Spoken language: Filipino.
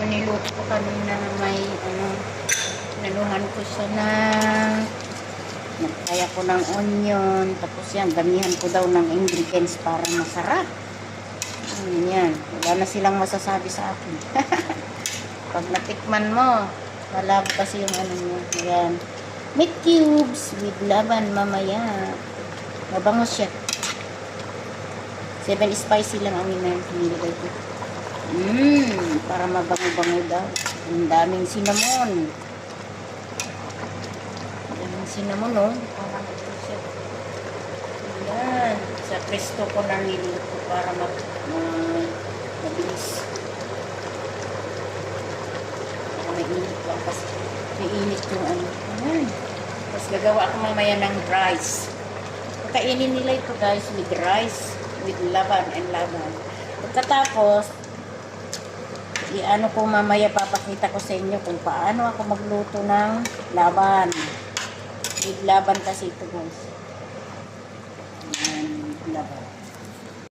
niluto ko kanina may naluhan ko siya ng nagkaya ko ng onion, tapos yan, damihan ko daw ng ingredients para masarap. Yan, wala na silang masasabi sa akin. Pag natikman mo, malabo kasi yung ano niya. Yan, meat cubes with laban mamaya. Mabango siya. 7 spicy lang ang nilagay ko. Para mabango-bango daw. Ang daming cinnamon. Daming cinnamon, no? Parang ito siya. Ayan. Sa presto ko na niluto para mabilis. Para mainit lang kasi. Mainit yung ano. Ayan. Tapos gagawa ako mamaya ng rice. Pagkainin nila ito guys with rice, with laban and laban. Pagkatapos, ano ko mamaya papakita ko sa inyo kung paano ako magluto ng laban. With laban kasi ito guys. Ayan, with laban.